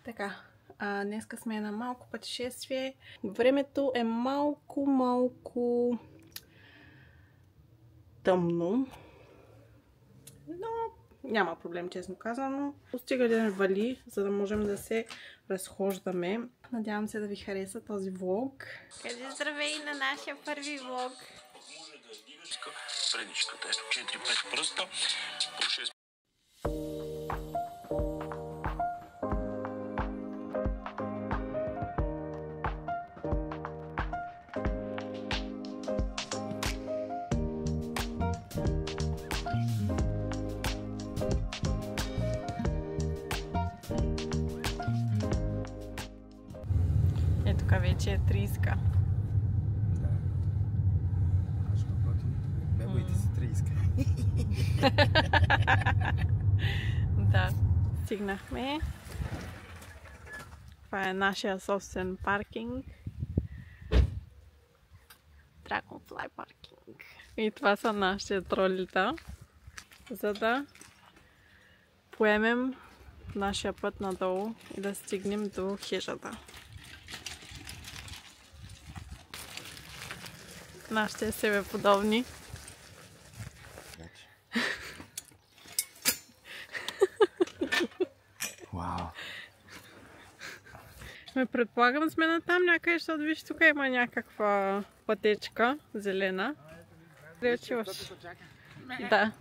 Така, днеска сме на малко пътешествие. Времето е малко тъмно, но няма проблем, честно казано. Стига да не вали, за да можем да се разхождаме. Надявам се да ви хареса този влог. Кажи здравей на нашия първи влог. Предишката, ето 4-5 пръста, по 6. Е, тук вече е 30-ка. Да. Аз напротив, бебоите са 30-ка. Да, стигнахме. Това е нашия собствен паркинг. Dragonfly паркинг. И това са нашите тролита, за да поемем нашия път надолу и да стигнем до хижата. Нашите себеподобни. Вау! Предполагам сме на там някъде, защото виж тук има някаква пътечка зелена. Къде отиваш? Да.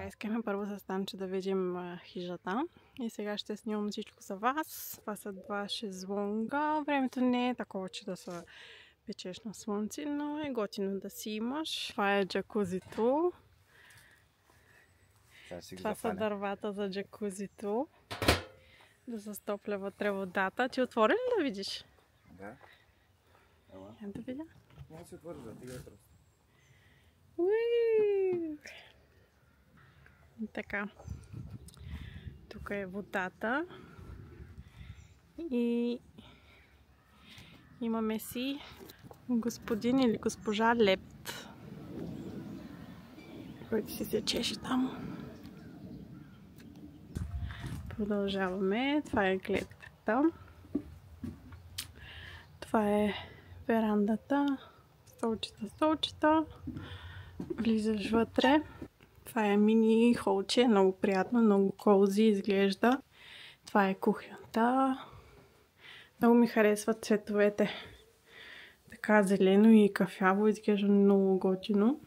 Искаме първо с Станчо да видим хижата и сега ще снимам всичко за вас. Това са 2 шезлонга. Времето не е такова, че да са печеш на слънце, но е готино да си имаш. Това е джакузито. Това са дървата за джакузито. Да се стопля вътре водата. Ти отвори ли да видиш? Да. Ела. Я да видя. Може да се отвори, да тига просто. Така. Тук е водата. И имаме си господин или госпожа Лепт, който си се чеше там. Продължаваме. Това е гледката. Това е верандата. Столчета. Влизаш вътре. Това е мини холче, много приятно, много кози изглежда. Това е кухнята. Много ми харесват цветовете. Така зелено и кафяво, изглежда много готино.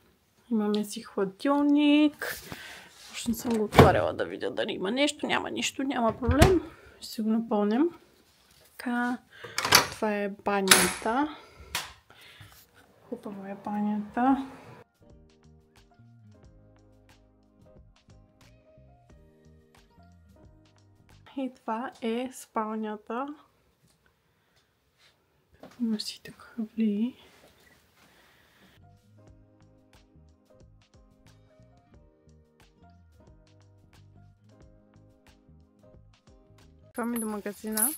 Имаме си хладилник. Още не съм го отваряла да видя дали има нещо. Няма нищо, няма проблем. Ще си го напълням. Така, това е банята. Хубава е банята. И това е спалнята. Има си така хавли. Идваме до магазина,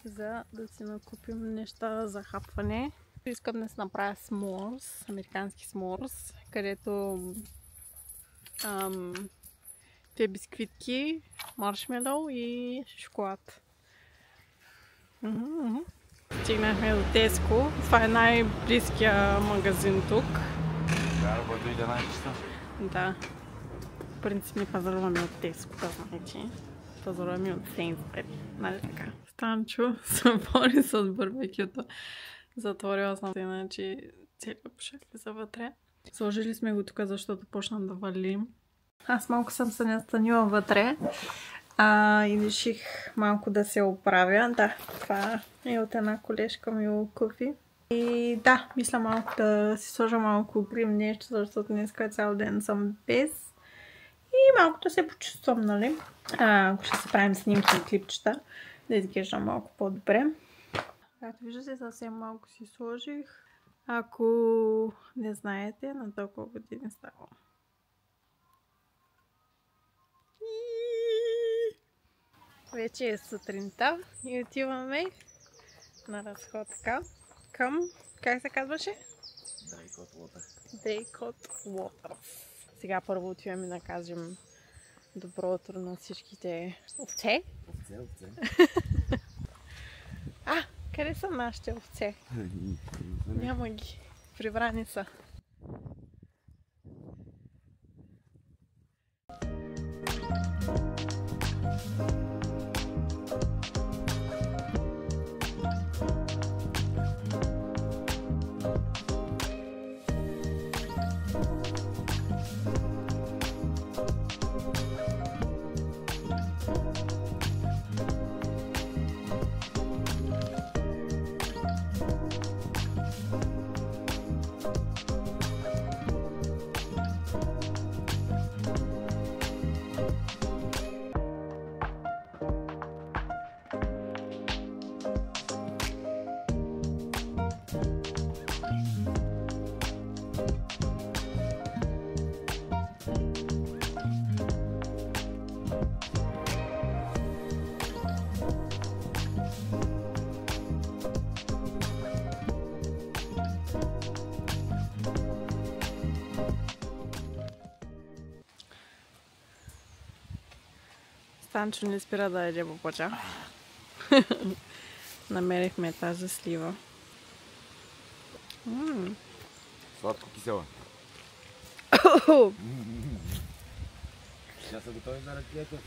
за да си накупим неща за хапване. Искам да си направя сморс, американски сморс, където те бисквитки, маршмелоу и шоколад. Стигнахме до Теско. Това е най-близкия магазин тук. Да, работи 11 часа. Да. В принцип не пазаруваме от Теско, да знаете. Пазаруваме от Сейнсбери. Нали така? Станчо се бори с барбекюто. Затворила съм се, иначе целият пушек ли са вътре. Сложили сме го тук, защото почна да вали. Аз малко съм се настанила вътре и реших малко да се оправя. Да, това е от една колежка ми купи. И да, мисля малко да си сложа малко грим нещо, защото днес цял ден съм без. И малко да се почувствам, нали? Ако ще се правим снимки и клипчета, да изглеждам малко по-добре. Както виждате, съвсем малко си сложих. Ако не знаете, на толкова години ставам. Вече е сутринта и отиваме на разходка към... Как се казваше? Дрейкот Уотър. Сега първо отиваме да кажем добро утро на всичките овце. Овце. Къде са нашите овце? Няма ги. Прибрани са. Станчо не спира да яде бобоча. Намерихме тази слива. Сладко кисела. Сега са готови за ракията.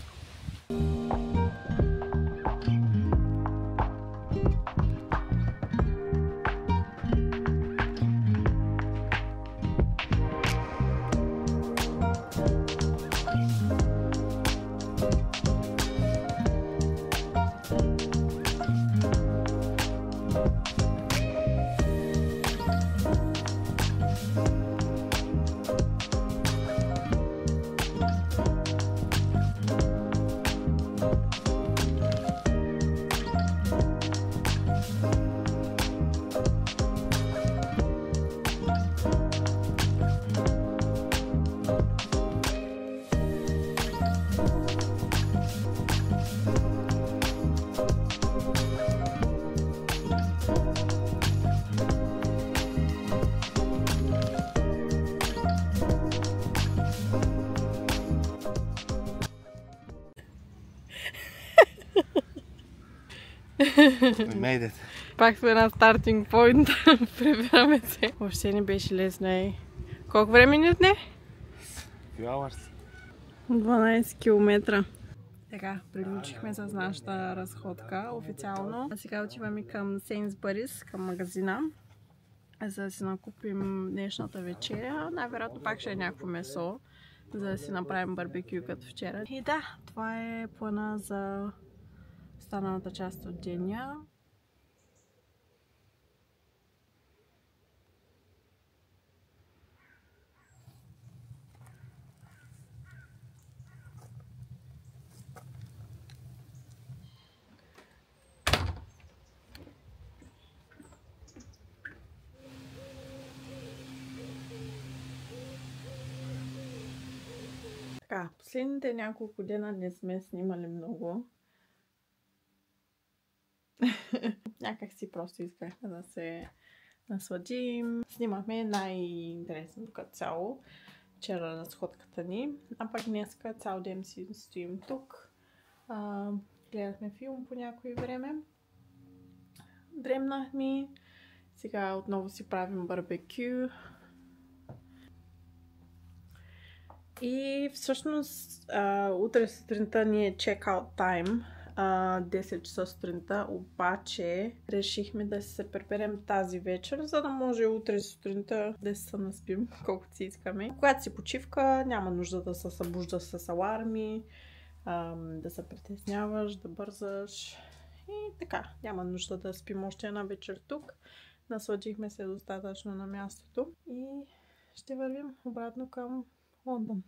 Пак сме на стартинг пойнт. Прибираме се. Въобще не беше лесно. Колко време ни отне? 12 км. Така, приключихме с нашата разходка официално. А сега отиваме към Сейнсбърис, към магазина, за да си накупим днешната вечеря. Най-вероятно пак ще е някакво месо, за да си направим барбекю като вчера. И да, това е плана за останалата част от деня. Така, последните няколко дена не сме снимали много. Някак си просто искахме да се насладим. Снимахме най-интересното като цяло вчера на сходката ни. А пък днеска цял ден си стоим тук. Гледахме филм по някое време. Дремнахме. Сега отново си правим барбекю. И всъщност утре сутринта ни е check-out time. 10 часа сутринта, обаче решихме да се преперем тази вечер, за да може утре сутринта да се наспим колкото си искаме. Когато си почивка, няма нужда да се събужда с аларми, да се притесняваш, да бързаш и така. Няма нужда да спим още една вечер тук. Насладихме се достатъчно на мястото и ще вървим обратно към Лондон.